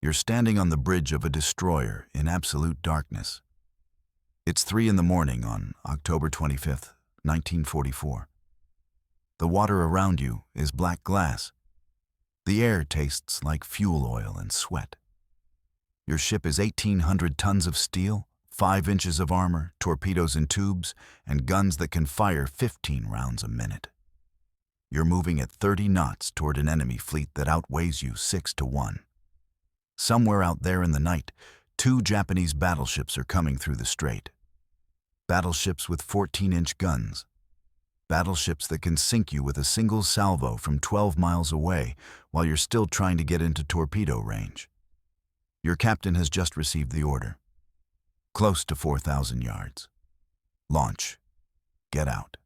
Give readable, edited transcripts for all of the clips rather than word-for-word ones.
You're standing on the bridge of a destroyer in absolute darkness. It's 3 in the morning on October 25th, 1944. The water around you is black glass. The air tastes like fuel oil and sweat. Your ship is 1,800 tons of steel, 5 inches of armor, torpedoes and tubes, and guns that can fire 15 rounds a minute. You're moving at 30 knots toward an enemy fleet that outweighs you 6-1. Somewhere out there in the night, 2 Japanese battleships are coming through the strait. Battleships with 14-inch guns. Battleships that can sink you with a single salvo from 12 miles away while you're still trying to get into torpedo range. Your captain has just received the order. Close to 4,000 yards. Launch. Get out.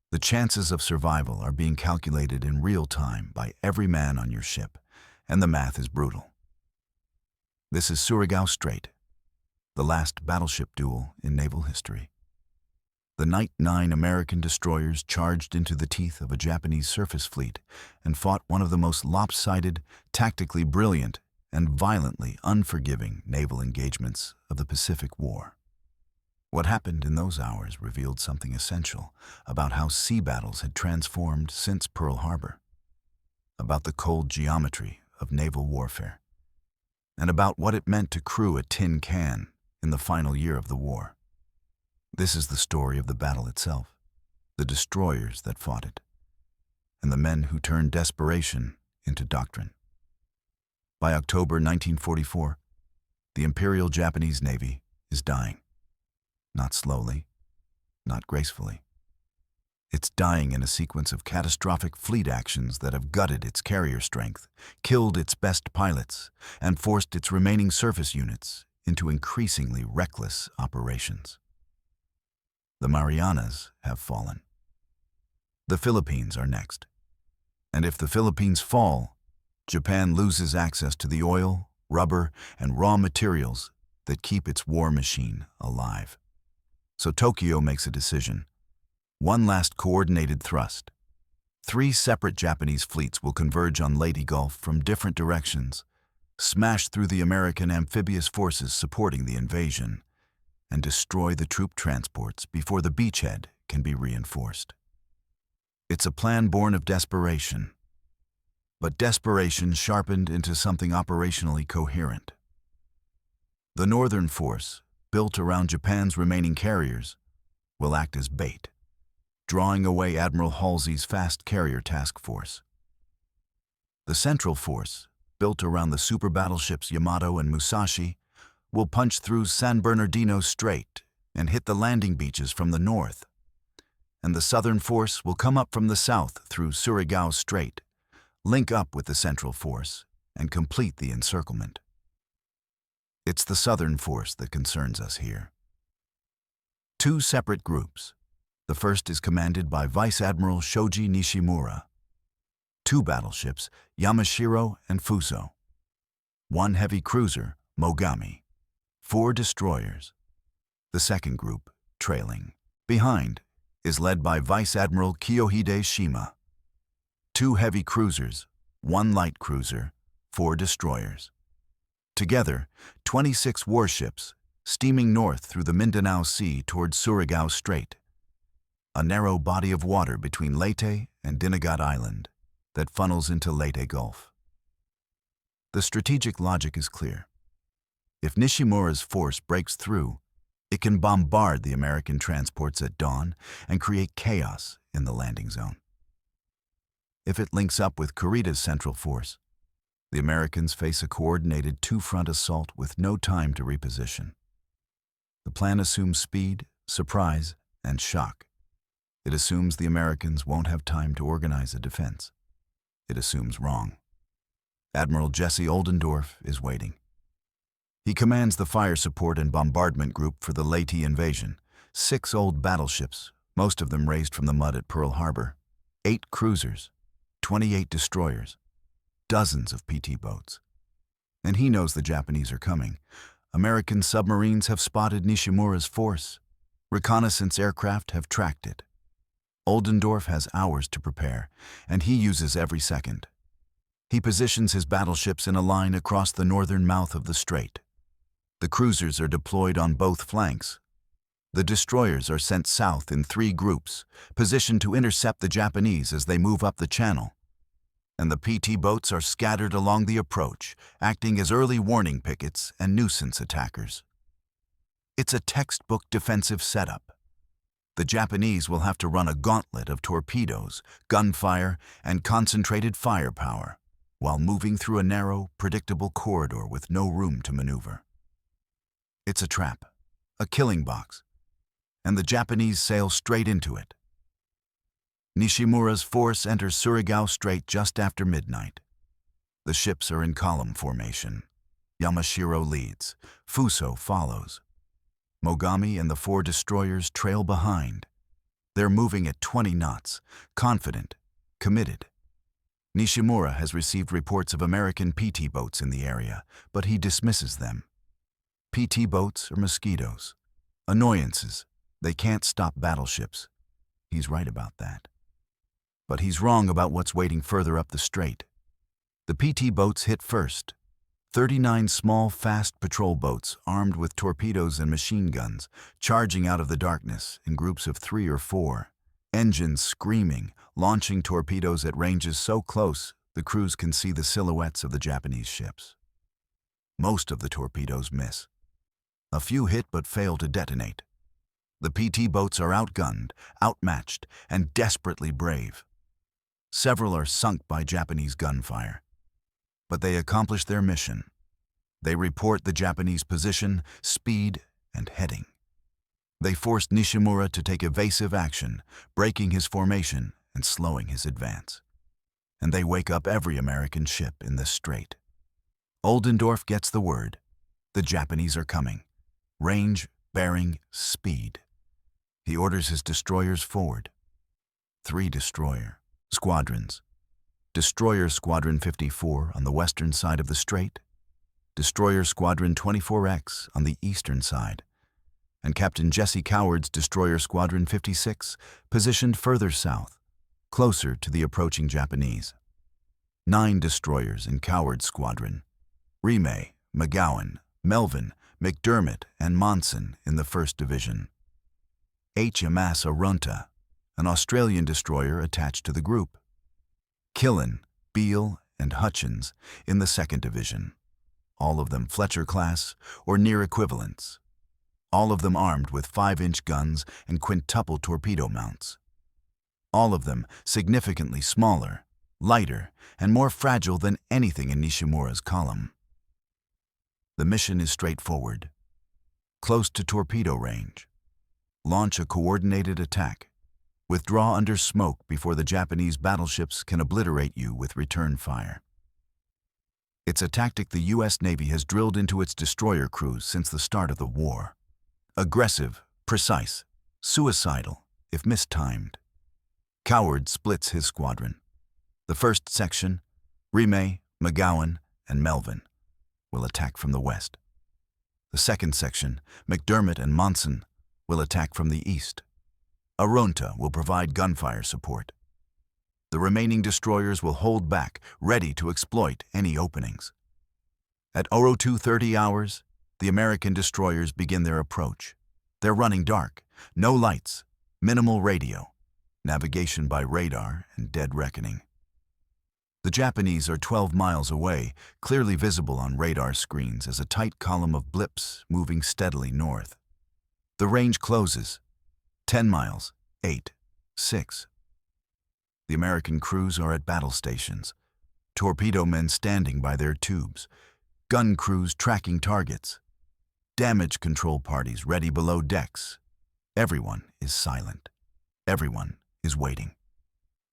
The chances of survival are being calculated in real time by every man on your ship, and the math is brutal. This is Surigao Strait, the last battleship duel in naval history. The night 9 American destroyers charged into the teeth of a Japanese surface fleet and fought one of the most lopsided, tactically brilliant, and violently unforgiving naval engagements of the Pacific War. What happened in those hours revealed something essential about how sea battles had transformed since Pearl Harbor, about the cold geometry of naval warfare, and about what it meant to crew a tin can in the final year of the war. This is the story of the battle itself, the destroyers that fought it, and the men who turned desperation into doctrine. By October 1944, the Imperial Japanese Navy is dying. Not slowly, not gracefully. It's dying in a sequence of catastrophic fleet actions that have gutted its carrier strength, killed its best pilots, and forced its remaining surface units into increasingly reckless operations. The Marianas have fallen. The Philippines are next. And if the Philippines fall, Japan loses access to the oil, rubber, and raw materials that keep its war machine alive. So Tokyo makes a decision. One last coordinated thrust. 3 separate Japanese fleets will converge on Leyte Gulf from different directions, smash through the American amphibious forces supporting the invasion, and destroy the troop transports before the beachhead can be reinforced. It's a plan born of desperation, but desperation sharpened into something operationally coherent. The Northern Force, built around Japan's remaining carriers, will act as bait, drawing away Admiral Halsey's fast carrier task force. The Central Force, built around the super battleships Yamato and Musashi, will punch through San Bernardino Strait and hit the landing beaches from the north. And the Southern Force will come up from the south through Surigao Strait, link up with the Central Force, and complete the encirclement. It's the Southern Force that concerns us here. 2 separate groups. The first is commanded by Vice Admiral Shoji Nishimura. 2 battleships, Yamashiro and Fuso. 1 heavy cruiser, Mogami. 4 destroyers. The second group, trailing behind, is led by Vice Admiral Kiyohide Shima. 2 heavy cruisers, 1 light cruiser, 4 destroyers. Together, 26 warships, steaming north through the Mindanao Sea towards Surigao Strait, a narrow body of water between Leyte and Dinagat Island that funnels into Leyte Gulf. The strategic logic is clear. If Nishimura's force breaks through, it can bombard the American transports at dawn and create chaos in the landing zone. If it links up with Kurita's Central Force, the Americans face a coordinated 2-front assault with no time to reposition. The plan assumes speed, surprise, and shock. It assumes the Americans won't have time to organize a defense. It assumes wrong. Admiral Jesse Oldendorf is waiting. He commands the fire support and bombardment group for the Leyte invasion. 6 old battleships, most of them raised from the mud at Pearl Harbor. 8 cruisers, 28 destroyers, dozens of PT boats. And he knows the Japanese are coming. American submarines have spotted Nishimura's force. Reconnaissance aircraft have tracked it. Oldendorf has hours to prepare, and he uses every second. He positions his battleships in a line across the northern mouth of the strait. The cruisers are deployed on both flanks. The destroyers are sent south in 3 groups, positioned to intercept the Japanese as they move up the channel. And the PT boats are scattered along the approach, acting as early warning pickets and nuisance attackers. It's a textbook defensive setup. The Japanese will have to run a gauntlet of torpedoes, gunfire, and concentrated firepower, while moving through a narrow, predictable corridor with no room to maneuver. It's a trap, a killing box, and the Japanese sail straight into it. Nishimura's force enters Surigao Strait just after midnight. The ships are in column formation. Yamashiro leads. Fuso follows. Mogami and the 4 destroyers trail behind. They're moving at 20 knots, confident, committed. Nishimura has received reports of American PT boats in the area, but he dismisses them. PT boats are mosquitoes. Annoyances. They can't stop battleships. He's right about that. But he's wrong about what's waiting further up the strait. The PT boats hit first. 39 small, fast patrol boats armed with torpedoes and machine guns, charging out of the darkness in groups of 3 or 4, engines screaming, launching torpedoes at ranges so close the crews can see the silhouettes of the Japanese ships. Most of the torpedoes miss. A few hit but fail to detonate. The PT boats are outgunned, outmatched, and desperately brave. Several are sunk by Japanese gunfire. But they accomplish their mission. They report the Japanese position, speed, and heading. They forced Nishimura to take evasive action, breaking his formation and slowing his advance. And they wake up every American ship in the strait. Oldendorf gets the word. The Japanese are coming. Range, bearing, speed. He orders his destroyers forward. 3 destroyer squadrons. Destroyer Squadron 54 on the western side of the strait, Destroyer Squadron 24X on the eastern side, and Captain Jesse Coward's Destroyer Squadron 56 positioned further south, closer to the approaching Japanese. 9 destroyers in Coward's Squadron, Remay, McGowan, Melvin, McDermott, and Monson in the 1st Division. HMS Arunta, an Australian destroyer attached to the group. Killen, Beale, and Hutchins in the 2nd Division, all of them Fletcher class or near equivalents, all of them armed with 5-inch guns and quintuple torpedo mounts, all of them significantly smaller, lighter, and more fragile than anything in Nishimura's column. The mission is straightforward. Close to torpedo range. Launch a coordinated attack. Withdraw under smoke before the Japanese battleships can obliterate you with return fire. It's a tactic the U.S. Navy has drilled into its destroyer crews since the start of the war. Aggressive, precise, suicidal, if mistimed. Coward splits his squadron. The 1st section, Remay, McGowan, and Melvin, will attack from the west. The 2nd section, McDermott and Monson, will attack from the east. Arunta will provide gunfire support. The remaining destroyers will hold back, ready to exploit any openings. At 02:30 hours, the American destroyers begin their approach. They're running dark, no lights, minimal radio, navigation by radar, and dead reckoning. The Japanese are 12 miles away, clearly visible on radar screens as a tight column of blips moving steadily north. The range closes. 10 miles, 8, 6. The American crews are at battle stations, torpedo men standing by their tubes, gun crews tracking targets, damage control parties ready below decks. Everyone is silent. Everyone is waiting.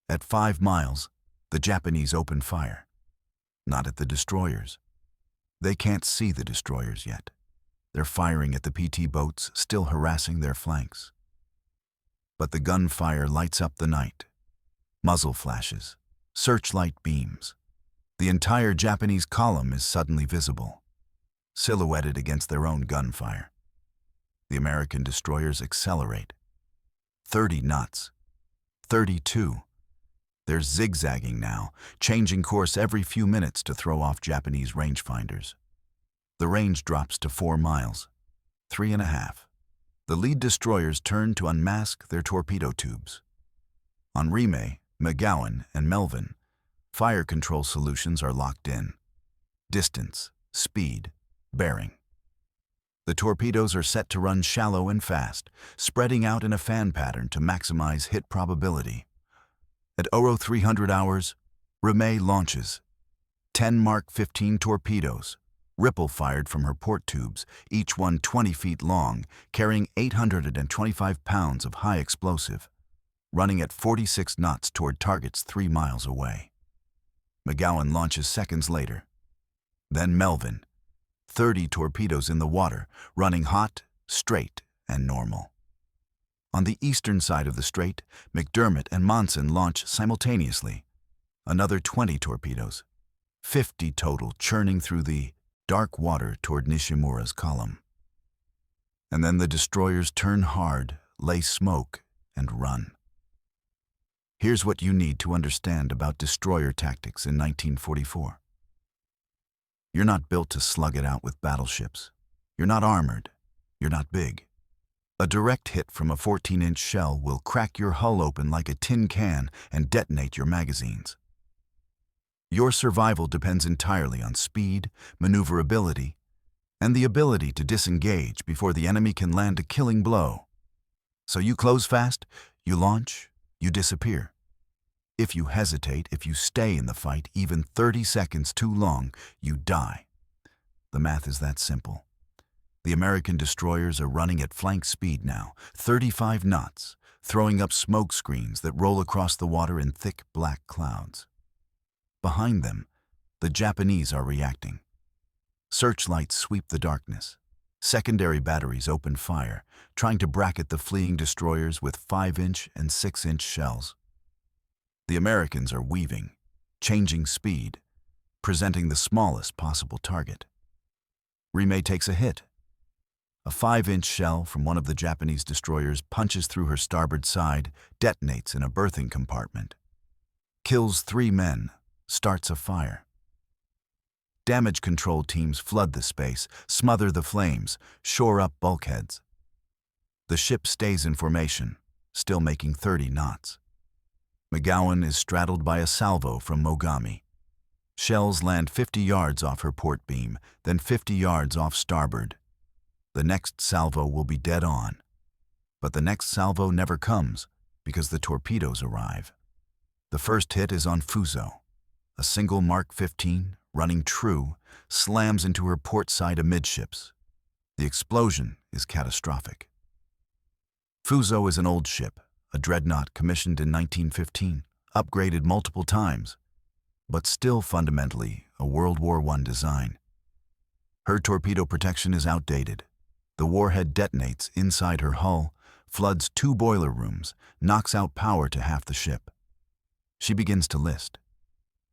At 5 miles, the Japanese open fire. Not at the destroyers. They can't see the destroyers yet. They're firing at the PT boats, still harassing their flanks. But the gunfire lights up the night. Muzzle flashes, searchlight beams. The entire Japanese column is suddenly visible, silhouetted against their own gunfire. The American destroyers accelerate. 30 knots, 32. They're zigzagging now, changing course every few minutes to throw off Japanese rangefinders. The range drops to 4 miles, 3.5. The lead destroyers turn to unmask their torpedo tubes. On Rime, McGowan, and Melvin, fire control solutions are locked in. Distance, speed, bearing. The torpedoes are set to run shallow and fast, spreading out in a fan pattern to maximize hit probability. At 0300 hours, Rime launches 10 Mark 15 torpedoes, ripple-fired from her port tubes, each one 20 feet long, carrying 825 pounds of high explosive, running at 46 knots toward targets 3 miles away. McGowan launches seconds later. Then Melvin, 30 torpedoes in the water, running hot, straight, and normal. On the eastern side of the strait, McDermott and Monson launch simultaneously. Another 20 torpedoes, 50 total, churning through the dark water toward Nishimura's column. And then the destroyers turn hard, lay smoke, and run. Here's what you need to understand about destroyer tactics in 1944. You're not built to slug it out with battleships. You're not armored. You're not big. A direct hit from a 14-inch shell will crack your hull open like a tin can and detonate your magazines. Your survival depends entirely on speed, maneuverability, and the ability to disengage before the enemy can land a killing blow. So you close fast, you launch, you disappear. If you hesitate, if you stay in the fight even 30 seconds too long, you die. The math is that simple. The American destroyers are running at flank speed now, 35 knots, throwing up smoke screens that roll across the water in thick black clouds. Behind them, the Japanese are reacting. Searchlights sweep the darkness. Secondary batteries open fire, trying to bracket the fleeing destroyers with 5-inch and 6-inch shells. The Americans are weaving, changing speed, presenting the smallest possible target. Rime takes a hit. A 5-inch shell from one of the Japanese destroyers punches through her starboard side, detonates in a berthing compartment. Kills 3 men, starts a fire. Damage control teams flood the space, smother the flames, shore up bulkheads. The ship stays in formation, still making 30 knots. McGowan is straddled by a salvo from Mogami. Shells land 50 yards off her port beam, then 50 yards off starboard. The next salvo will be dead on. But the next salvo never comes because the torpedoes arrive. The first hit is on Fuso. A single Mark 15, running true, slams into her port side amidships. The explosion is catastrophic. Fuso is an old ship, a dreadnought commissioned in 1915, upgraded multiple times, but still fundamentally a World War I design. Her torpedo protection is outdated. The warhead detonates inside her hull, floods 2 boiler rooms, knocks out power to half the ship. She begins to list.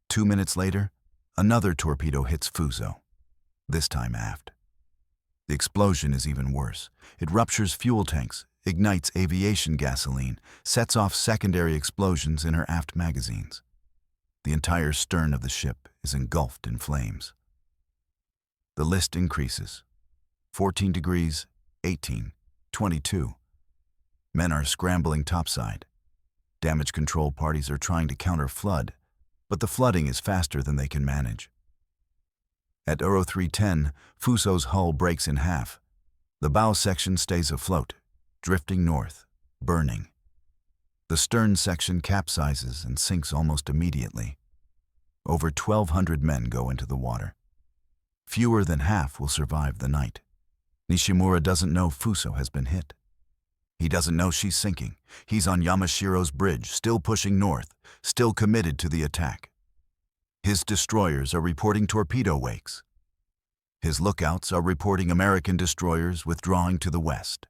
2 minutes later, another torpedo hits Fuso, this time aft. The explosion is even worse. It ruptures fuel tanks, ignites aviation gasoline, sets off secondary explosions in her aft magazines. The entire stern of the ship is engulfed in flames. The list increases. 14 degrees, 18, 22. Men are scrambling topside. Damage control parties are trying to counter flood, but the flooding is faster than they can manage. At 0310, Fuso's hull breaks in half. The bow section stays afloat, drifting north, burning. The stern section capsizes and sinks almost immediately. Over 1,200 men go into the water. Fewer than half will survive the night. Nishimura doesn't know Fuso has been hit. He doesn't know she's sinking. He's on Yamashiro's bridge, still pushing north, still committed to the attack. His destroyers are reporting torpedo wakes. His lookouts are reporting American destroyers withdrawing to the west.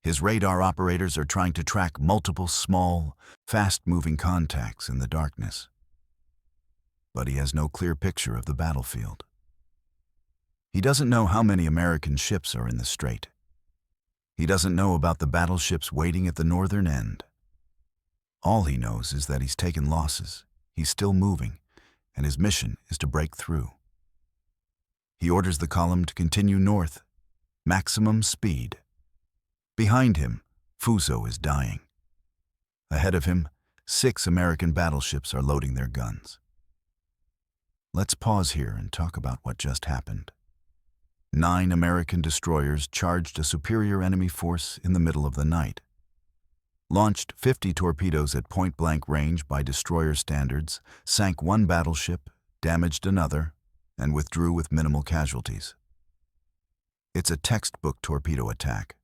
His radar operators are trying to track multiple small, fast-moving contacts in the darkness. But he has no clear picture of the battlefield. He doesn't know how many American ships are in the strait. He doesn't know about the battleships waiting at the northern end. All he knows is that he's taken losses, he's still moving, and his mission is to break through. He orders the column to continue north, maximum speed. Behind him, Fuso is dying. Ahead of him, 6 American battleships are loading their guns. Let's pause here and talk about what just happened. 9 American destroyers charged a superior enemy force in the middle of the night. Launched 50 torpedoes at point-blank range by destroyer standards, sank 1 battleship, damaged another, and withdrew with minimal casualties. It's a textbook torpedo attack.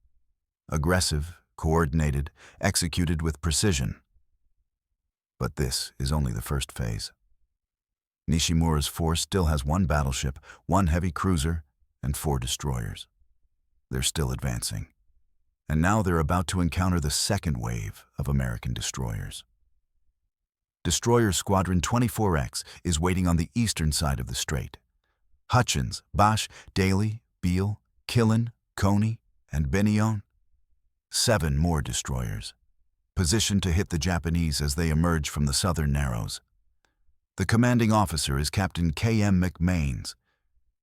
Aggressive, coordinated, executed with precision. But this is only the first phase. Nishimura's force still has 1 battleship, 1 heavy cruiser, and 4 destroyers. They're still advancing. And now they're about to encounter the second wave of American destroyers. Destroyer Squadron 24X is waiting on the eastern side of the strait. Hutchins, Bosch, Daly, Beale, Killen, Coney, and Benion. 7 more destroyers, positioned to hit the Japanese as they emerge from the southern narrows. The commanding officer is Captain K.M. McMains.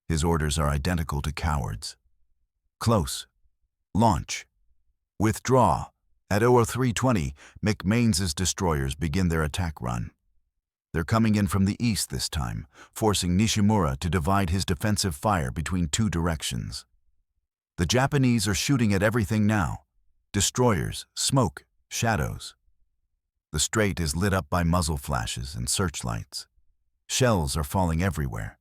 His orders are identical to Coward's. Close. Launch. Withdraw. At 03:20, McMains's destroyers begin their attack run. They're coming in from the east this time, forcing Nishimura to divide his defensive fire between 2 directions. The Japanese are shooting at everything now. Destroyers, smoke, shadows. The strait is lit up by muzzle flashes and searchlights. Shells are falling everywhere.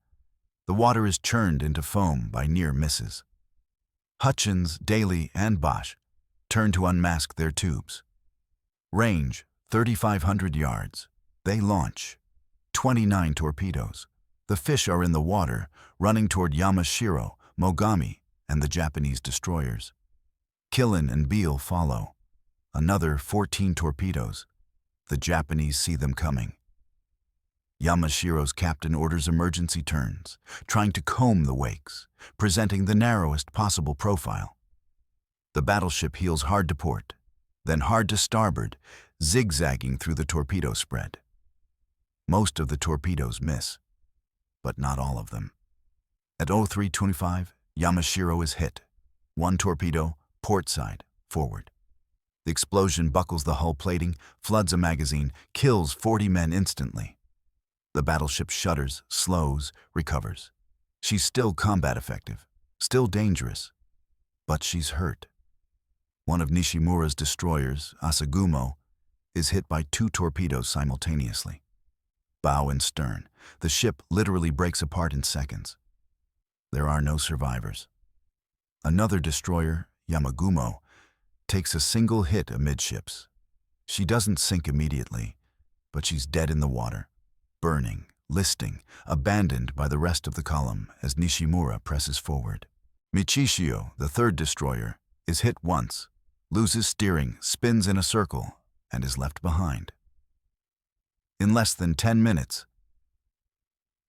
The water is churned into foam by near misses. Hutchins, Daly, and Bosch turn to unmask their tubes. Range, 3,500 yards. They launch. 29 torpedoes. The fish are in the water, running toward Yamashiro, Mogami, and the Japanese destroyers. Killen and Beale follow. Another 14 torpedoes. The Japanese see them coming. Yamashiro's captain orders emergency turns, trying to comb the wakes, presenting the narrowest possible profile. The battleship heels hard to port, then hard to starboard, zigzagging through the torpedo spread. Most of the torpedoes miss, but not all of them. At 03:25, Yamashiro is hit. 1 torpedo, port side, forward. The explosion buckles the hull plating, floods a magazine, kills 40 men instantly. The battleship shudders, slows, recovers. She's still combat effective, still dangerous, but she's hurt. One of Nishimura's destroyers, Asagumo, is hit by 2 torpedoes simultaneously. Bow and stern, the ship literally breaks apart in seconds. There are no survivors. Another destroyer, Yamagumo, takes a single hit amidships. She doesn't sink immediately, but she's dead in the water, burning, listing, abandoned by the rest of the column as Nishimura presses forward. Michishio, the 3rd destroyer, is hit once, loses steering, spins in a circle, and is left behind. In less than 10 minutes,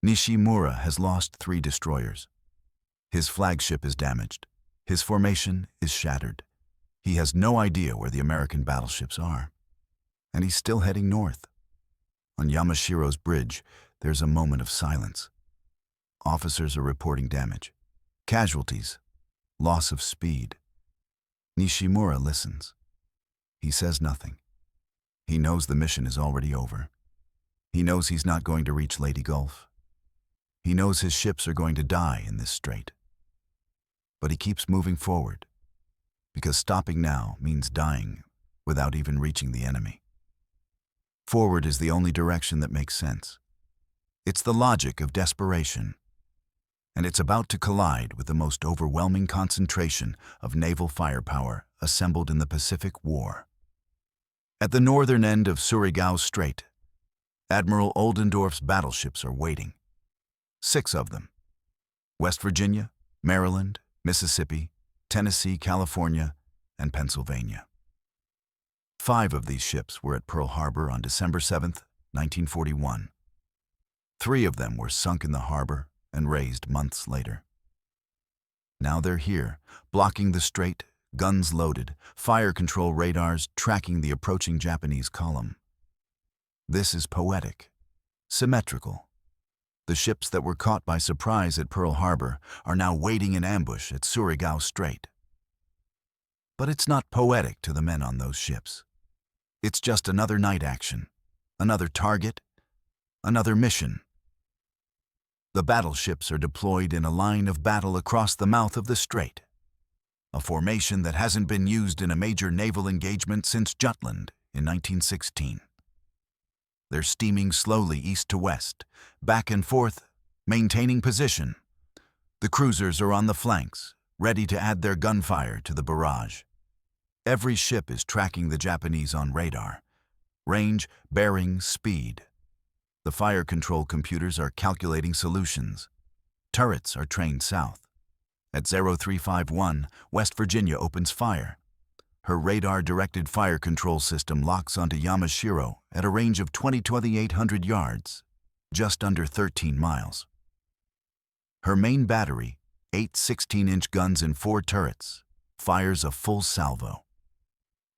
Nishimura has lost 3 destroyers. His flagship is damaged. His formation is shattered. He has no idea where the American battleships are. And he's still heading north. On Yamashiro's bridge, there's a moment of silence. Officers are reporting damage, casualties, loss of speed. Nishimura listens. He says nothing. He knows the mission is already over. He knows he's not going to reach Leyte Gulf. He knows his ships are going to die in this strait. But he keeps moving forward, because stopping now means dying without even reaching the enemy. Forward is the only direction that makes sense. It's the logic of desperation, and it's about to collide with the most overwhelming concentration of naval firepower assembled in the Pacific War. At the northern end of Surigao Strait, Admiral Oldendorf's battleships are waiting. 6 of them. West Virginia, Maryland, Mississippi, Tennessee, California, and Pennsylvania. 5 of these ships were at Pearl Harbor on December 7, 1941. 3 of them were sunk in the harbor and raised months later. Now they're here, blocking the strait, guns loaded, fire control radars tracking the approaching Japanese column. This is poetic, symmetrical. The ships that were caught by surprise at Pearl Harbor are now waiting in ambush at Surigao Strait. But it's not poetic to the men on those ships. It's just another night action, another target, another mission. The battleships are deployed in a line of battle across the mouth of the strait, a formation that hasn't been used in a major naval engagement since Jutland in 1916. They're steaming slowly east to west, back and forth, maintaining position. The cruisers are on the flanks, ready to add their gunfire to the barrage. Every ship is tracking the Japanese on radar. Range, bearing, speed. The fire control computers are calculating solutions. Turrets are trained south. At 0351, West Virginia opens fire. Her radar-directed fire control system locks onto Yamashiro at a range of 2,800 yards, just under 13 miles. Her main battery, 8 16-inch guns and 4 turrets, fires a full salvo.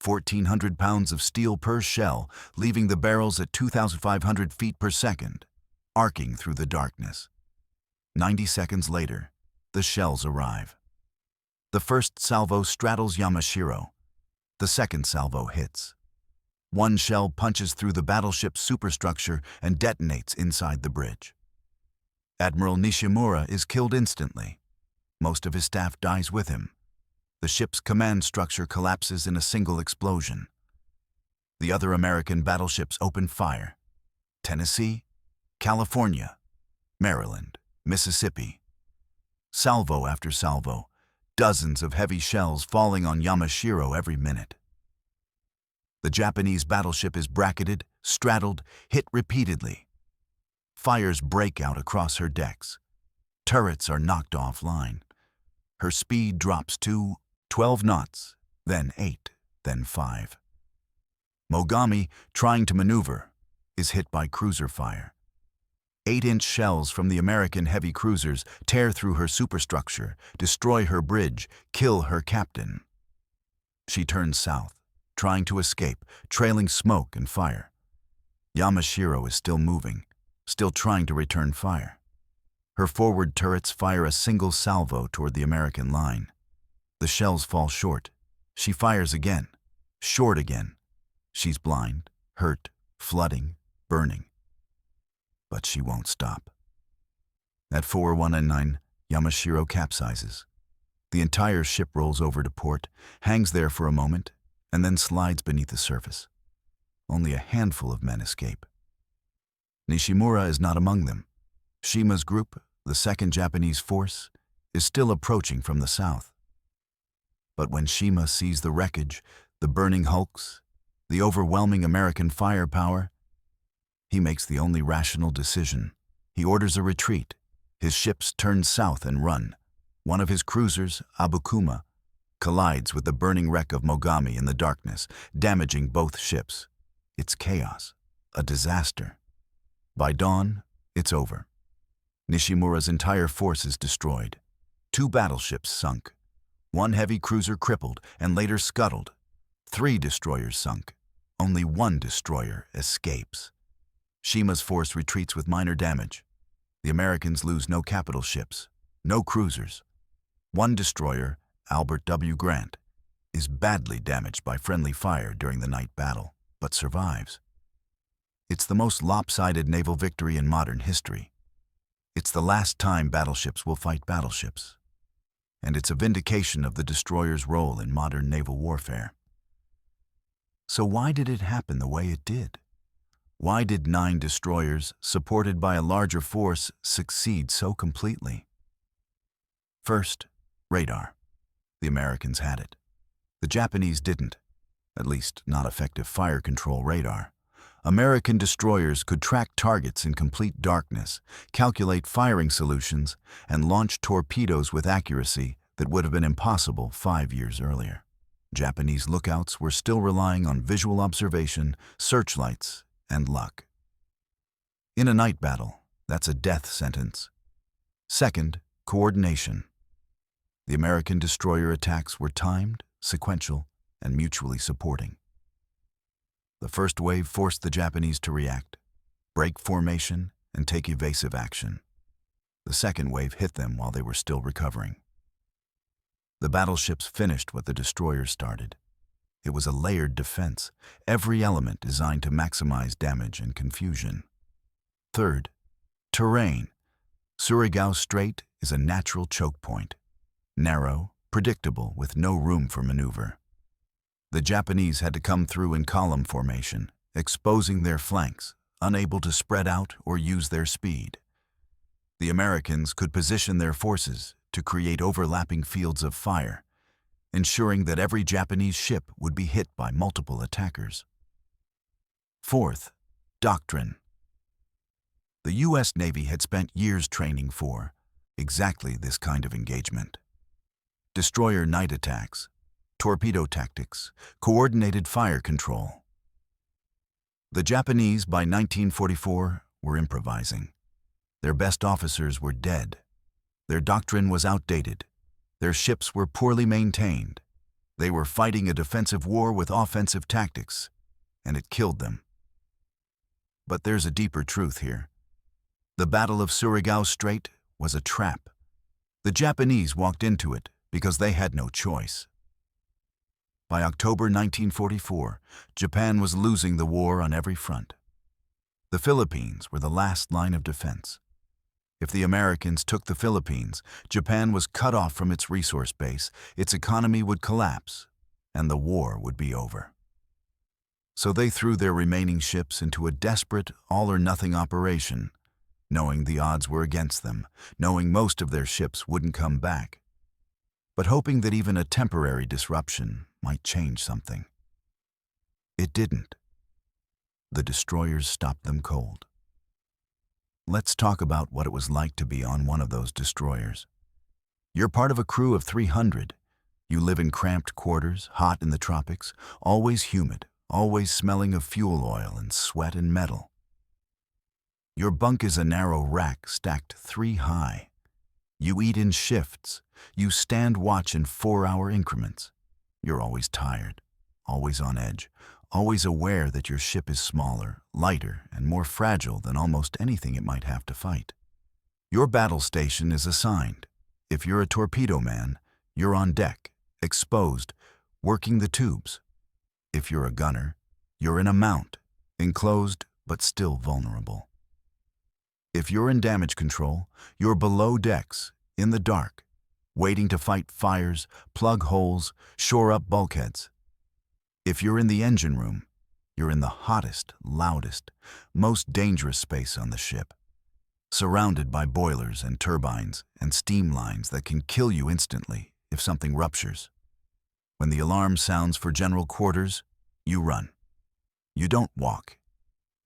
1,400 pounds of steel per shell, leaving the barrels at 2,500 feet per second, arcing through the darkness. 90 seconds later, the shells arrive. The first salvo straddles Yamashiro. The second salvo hits. One shell punches through the battleship's superstructure and detonates inside the bridge. Admiral Nishimura is killed instantly. Most of his staff dies with him. The ship's command structure collapses in a single explosion. The other American battleships open fire. Tennessee, California, Maryland, Mississippi. Salvo after salvo, dozens of heavy shells falling on Yamashiro every minute. The Japanese battleship is bracketed, straddled, hit repeatedly. Fires break out across her decks. Turrets are knocked offline. Her speed drops to 12 knots, then 8, then 5. Mogami, trying to maneuver, is hit by cruiser fire. 8-inch shells from the American heavy cruisers tear through her superstructure, destroy her bridge, kill her captain. She turns south, trying to escape, trailing smoke and fire. Yamashiro is still moving, still trying to return fire. Her forward turrets fire a single salvo toward the American line. The shells fall short. She fires again. Short again. She's blind, hurt, flooding, burning. But she won't stop. At 4:09, Yamashiro capsizes. The entire ship rolls over to port, hangs there for a moment, and then slides beneath the surface. Only a handful of men escape. Nishimura is not among them. Shima's group, the second Japanese force, is still approaching from the south. But when Shima sees the wreckage, the burning hulks, the overwhelming American firepower, he makes the only rational decision. He orders a retreat. His ships turn south and run. One of his cruisers, Abukuma, collides with the burning wreck of Mogami in the darkness, damaging both ships. It's chaos, a disaster. By dawn, it's over. Nishimura's entire force is destroyed. 2 battleships sunk. 1 heavy cruiser crippled and later scuttled. 3 destroyers sunk. Only 1 destroyer escapes. Shima's force retreats with minor damage. The Americans lose no capital ships, no cruisers. 1 destroyer, Albert W. Grant, is badly damaged by friendly fire during the night battle, but survives. It's the most lopsided naval victory in modern history. It's the last time battleships will fight battleships. And it's a vindication of the destroyer's role in modern naval warfare. So why did it happen the way it did? Why did 9 destroyers, supported by a larger force, succeed so completely? First, radar. The Americans had it. The Japanese didn't, at least not effective fire control radar. American destroyers could track targets in complete darkness, calculate firing solutions, and launch torpedoes with accuracy that would have been impossible 5 years earlier. Japanese lookouts were still relying on visual observation, searchlights, and luck. In a night battle, that's a death sentence. Second, coordination. The American destroyer attacks were timed, sequential, and mutually supporting. The first wave forced the Japanese to react, break formation, and take evasive action. The second wave hit them while they were still recovering. The battleships finished what the destroyers started. It was a layered defense, every element designed to maximize damage and confusion. Third, terrain. Surigao Strait is a natural choke point, narrow, predictable, with no room for maneuver. The Japanese had to come through in column formation, exposing their flanks, unable to spread out or use their speed. The Americans could position their forces to create overlapping fields of fire, ensuring that every Japanese ship would be hit by multiple attackers. Fourth, doctrine. The U.S. Navy had spent years training for exactly this kind of engagement. Destroyer night attacks, torpedo tactics, coordinated fire control. The Japanese, by 1944, were improvising. Their best officers were dead. Their doctrine was outdated. Their ships were poorly maintained. They were fighting a defensive war with offensive tactics, and it killed them. But there's a deeper truth here. The Battle of Surigao Strait was a trap. The Japanese walked into it because they had no choice. By October 1944, Japan was losing the war on every front. The Philippines were the last line of defense. If the Americans took the Philippines, Japan was cut off from its resource base, its economy would collapse, and the war would be over. So they threw their remaining ships into a desperate all-or-nothing operation, knowing the odds were against them, knowing most of their ships wouldn't come back, but hoping that even a temporary disruption might change something. It didn't. The destroyers stopped them cold. Let's talk about what it was like to be on one of those destroyers. You're part of a crew of 300. You live in cramped quarters, hot in the tropics, always humid, always smelling of fuel oil and sweat and metal. Your bunk is a narrow rack stacked 3 high. You eat in shifts. You stand watch in 4-hour increments. You're always tired, always on edge, always aware that your ship is smaller, lighter, and more fragile than almost anything it might have to fight. Your battle station is assigned. If you're a torpedo man, you're on deck, exposed, working the tubes. If you're a gunner, you're in a mount, enclosed but still vulnerable. If you're in damage control, you're below decks, in the dark, waiting to fight fires, plug holes, shore up bulkheads. If you're in the engine room, you're in the hottest, loudest, most dangerous space on the ship, surrounded by boilers and turbines and steam lines that can kill you instantly if something ruptures. When the alarm sounds for general quarters, you run. You don't walk.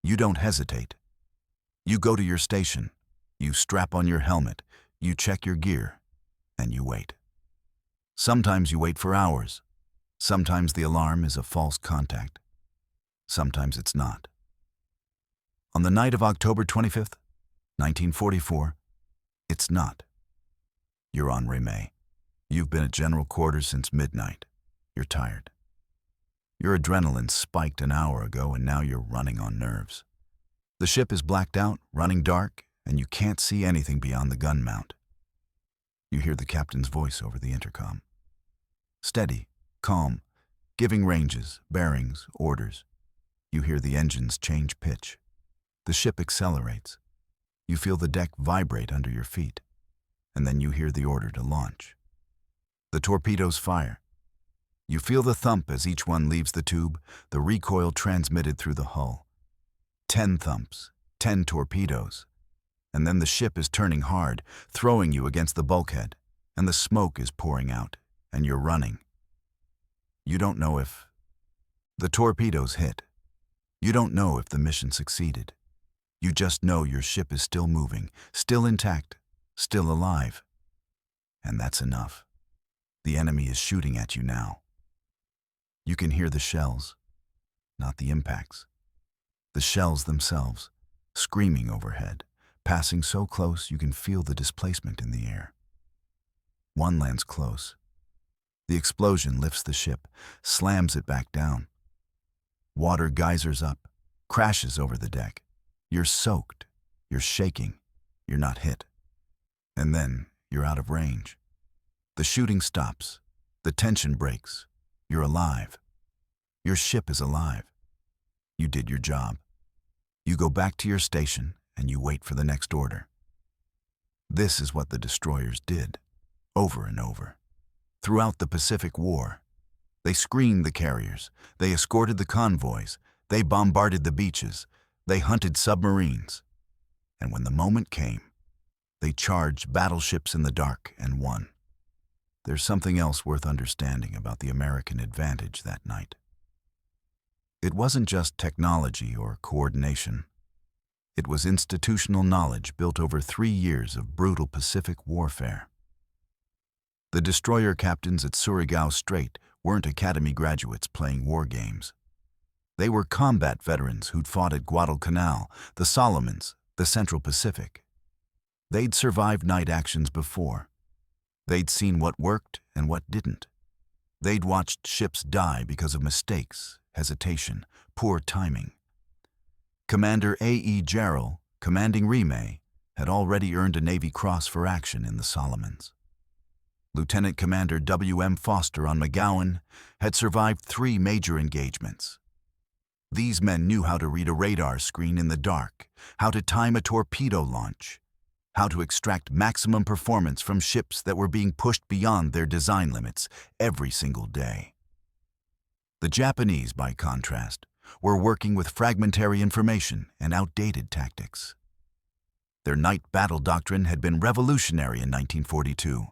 You don't hesitate. You go to your station. You strap on your helmet. You check your gear. And you wait. Sometimes you wait for hours. Sometimes the alarm is a false contact. Sometimes it's not. On the night of October 25th, 1944, it's not. You're on Remay. You've been at general quarters since midnight. You're tired. Your adrenaline spiked an hour ago and now you're running on nerves. The ship is blacked out, running dark, and you can't see anything beyond the gun mount. You hear the captain's voice over the intercom. Steady, calm, giving ranges, bearings, orders. You hear the engines change pitch. The ship accelerates. You feel the deck vibrate under your feet. And then you hear the order to launch. The torpedoes fire. You feel the thump as each one leaves the tube, the recoil transmitted through the hull. 10 thumps, 10 torpedoes. And then the ship is turning hard, throwing you against the bulkhead, and the smoke is pouring out, and you're running. You don't know if the torpedoes hit. You don't know if the mission succeeded. You just know your ship is still moving, still intact, still alive. And that's enough. The enemy is shooting at you now. You can hear the shells, not the impacts. The shells themselves, screaming overhead, passing so close you can feel the displacement in the air. One lands close. The explosion lifts the ship, slams it back down. Water geysers up, crashes over the deck. You're soaked, you're shaking, you're not hit. And then you're out of range. The shooting stops, the tension breaks, you're alive. Your ship is alive. You did your job. You go back to your station and you wait for the next order. This is what the destroyers did, over and over. Throughout the Pacific War, they screened the carriers, they escorted the convoys, they bombarded the beaches, they hunted submarines. And when the moment came, they charged battleships in the dark and won. There's something else worth understanding about the American advantage that night. It wasn't just technology or coordination. It was institutional knowledge built over 3 years of brutal Pacific warfare. The destroyer captains at Surigao Strait weren't academy graduates playing war games. They were combat veterans who'd fought at Guadalcanal, the Solomons, the Central Pacific. They'd survived night actions before. They'd seen what worked and what didn't. They'd watched ships die because of mistakes, hesitation, poor timing. Commander A.E. Jarrell, commanding Remay, had already earned a Navy Cross for action in the Solomons. Lieutenant Commander W.M. Foster on McGowan had survived 3 major engagements. These men knew how to read a radar screen in the dark, how to time a torpedo launch, how to extract maximum performance from ships that were being pushed beyond their design limits every single day. The Japanese, by contrast, were working with fragmentary information and outdated tactics. Their night battle doctrine had been revolutionary in 1942,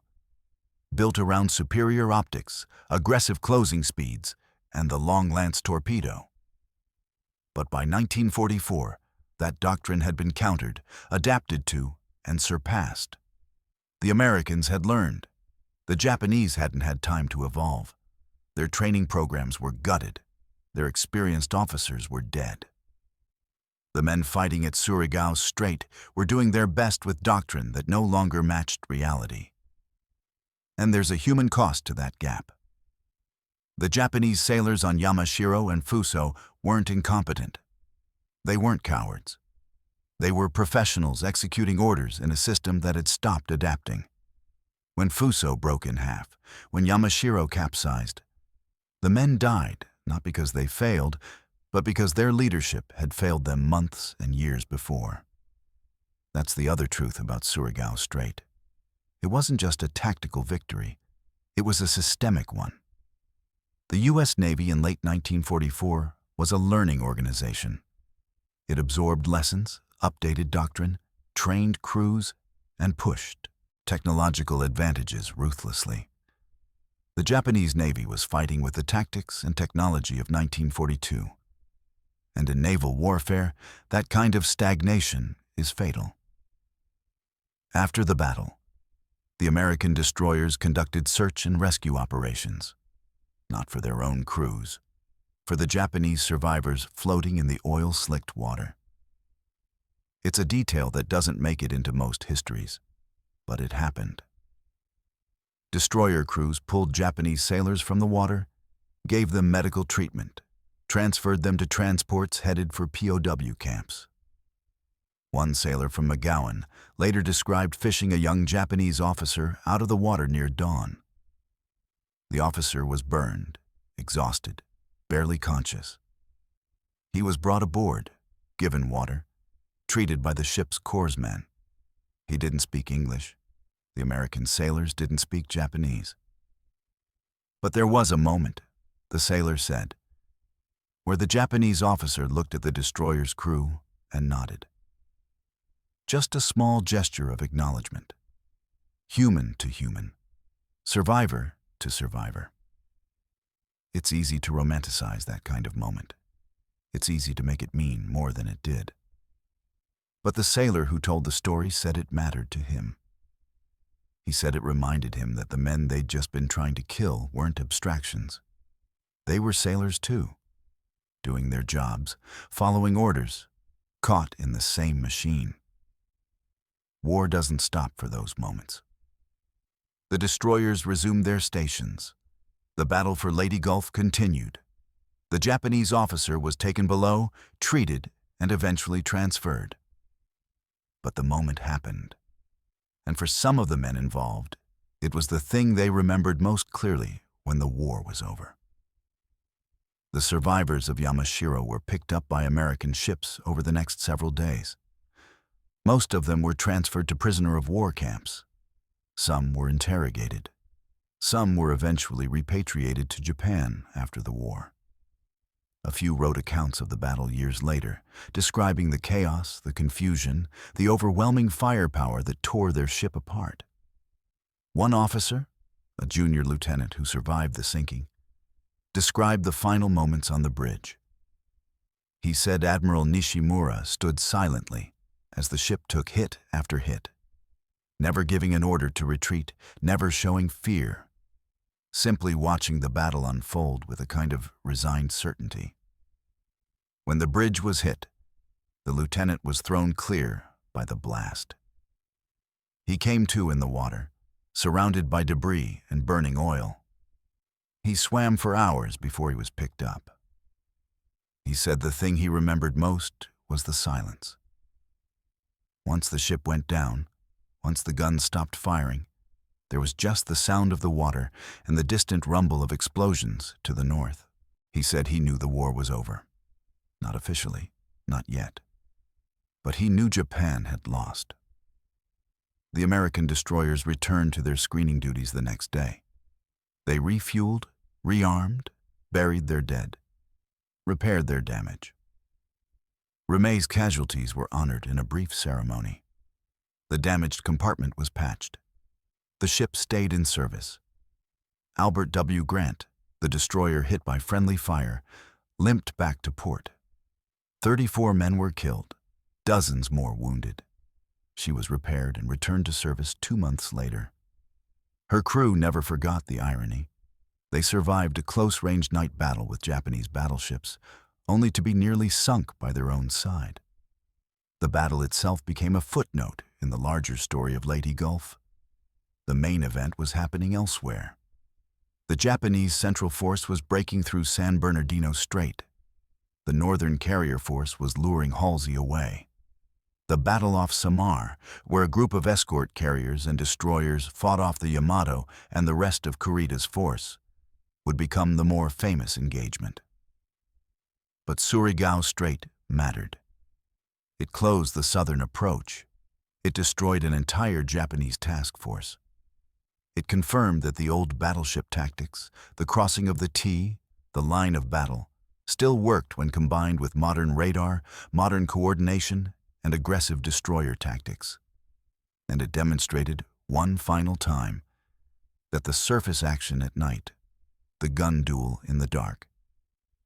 built around superior optics, aggressive closing speeds, and the long-lance torpedo. But by 1944, that doctrine had been countered, adapted to, and surpassed. The Americans had learned. The Japanese hadn't had time to evolve. Their training programs were gutted. Their experienced officers were dead. The men fighting at Surigao Strait were doing their best with doctrine that no longer matched reality. And there's a human cost to that gap. The Japanese sailors on Yamashiro and Fuso weren't incompetent. They weren't cowards. They were professionals executing orders in a system that had stopped adapting. When Fuso broke in half, when Yamashiro capsized, the men died not because they failed, but because their leadership had failed them months and years before. That's the other truth about Surigao Strait. It wasn't just a tactical victory, it was a systemic one. The U.S. Navy in late 1944 was a learning organization. It absorbed lessons, updated doctrine, trained crews, and pushed technological advantages ruthlessly. The Japanese Navy was fighting with the tactics and technology of 1942. And in naval warfare, that kind of stagnation is fatal. After the battle, the American destroyers conducted search and rescue operations, not for their own crews, for the Japanese survivors floating in the oil-slicked water. It's a detail that doesn't make it into most histories, but it happened. Destroyer crews pulled Japanese sailors from the water, gave them medical treatment, transferred them to transports headed for POW camps. One sailor from McGowan later described fishing a young Japanese officer out of the water near dawn. The officer was burned, exhausted, barely conscious. He was brought aboard, given water, treated by the ship's corpsmen. He didn't speak English. The American sailors didn't speak Japanese. But there was a moment, the sailor said, where the Japanese officer looked at the destroyer's crew and nodded. Just a small gesture of acknowledgement. Human to human. Survivor to survivor. It's easy to romanticize that kind of moment. It's easy to make it mean more than it did. But the sailor who told the story said it mattered to him. He said it reminded him that the men they'd just been trying to kill weren't abstractions. They were sailors too, doing their jobs, following orders, caught in the same machine. War doesn't stop for those moments. The destroyers resumed their stations. The battle for Leyte Gulf continued. The Japanese officer was taken below, treated, and eventually transferred. But the moment happened, and for some of the men involved, it was the thing they remembered most clearly when the war was over. The survivors of Yamashiro were picked up by American ships over the next several days. Most of them were transferred to prisoner of war camps. Some were interrogated. Some were eventually repatriated to Japan after the war. A few wrote accounts of the battle years later, describing the chaos, the confusion, the overwhelming firepower that tore their ship apart. One officer, a junior lieutenant who survived the sinking, described the final moments on the bridge. He said Admiral Nishimura stood silently as the ship took hit after hit, never giving an order to retreat, never showing fear, simply watching the battle unfold with a kind of resigned certainty. When the bridge was hit, the lieutenant was thrown clear by the blast. He came to in the water, surrounded by debris and burning oil. He swam for hours before he was picked up. He said the thing he remembered most was the silence. Once the ship went down, once the guns stopped firing, there was just the sound of the water and the distant rumble of explosions to the north. He said he knew the war was over. Not officially, not yet. But he knew Japan had lost. The American destroyers returned to their screening duties the next day. They refueled, rearmed, buried their dead, repaired their damage. Rimé's casualties were honored in a brief ceremony. The damaged compartment was patched. The ship stayed in service. Albert W. Grant, the destroyer hit by friendly fire, limped back to port. 34 men were killed, dozens more wounded. She was repaired and returned to service 2 months later. Her crew never forgot the irony. They survived a close-range night battle with Japanese battleships, only to be nearly sunk by their own side. The battle itself became a footnote in the larger story of Leyte Gulf. The main event was happening elsewhere. The Japanese Central Force was breaking through San Bernardino Strait. The Northern Carrier Force was luring Halsey away. The Battle off Samar, where a group of escort carriers and destroyers fought off the Yamato and the rest of Kurita's force, would become the more famous engagement. But Surigao Strait mattered. It closed the southern approach. It destroyed an entire Japanese task force. It confirmed that the old battleship tactics, the crossing of the T, the line of battle, still worked when combined with modern radar, modern coordination, and aggressive destroyer tactics. And it demonstrated, one final time, that the surface action at night, the gun duel in the dark,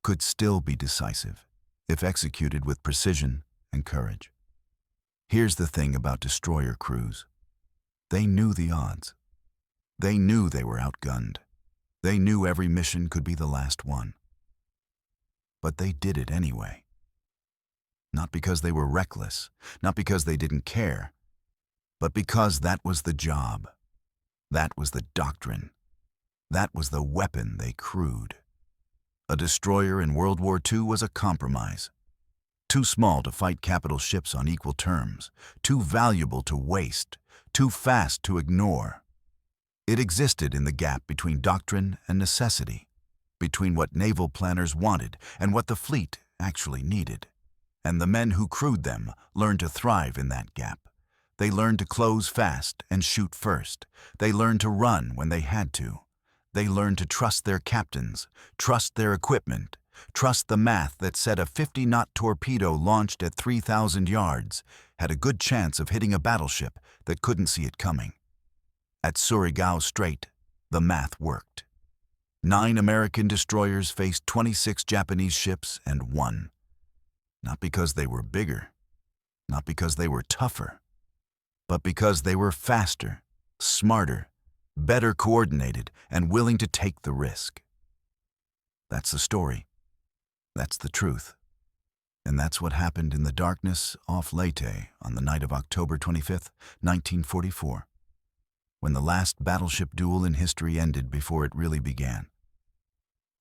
could still be decisive if executed with precision and courage. Here's the thing about destroyer crews. They knew the odds. They knew they were outgunned. They knew every mission could be the last one. But they did it anyway. Not because they were reckless, not because they didn't care, but because that was the job. That was the doctrine. That was the weapon they crewed. A destroyer in World War II was a compromise. Too small to fight capital ships on equal terms, too valuable to waste, too fast to ignore. It existed in the gap between doctrine and necessity, between what naval planners wanted and what the fleet actually needed. And the men who crewed them learned to thrive in that gap. They learned to close fast and shoot first. They learned to run when they had to. They learned to trust their captains, trust their equipment, trust the math that said a 50-knot torpedo launched at 3,000 yards had a good chance of hitting a battleship that couldn't see it coming. At Surigao Strait, the math worked. 9 American destroyers faced 26 Japanese ships and won. Not because they were bigger, not because they were tougher, but because they were faster, smarter, better coordinated, and willing to take the risk. That's the story. That's the truth. And that's what happened in the darkness off Leyte on the night of October 25th, 1944, when the last battleship duel in history ended before it really began.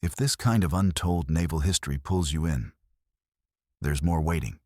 If this kind of untold naval history pulls you in, there's more waiting.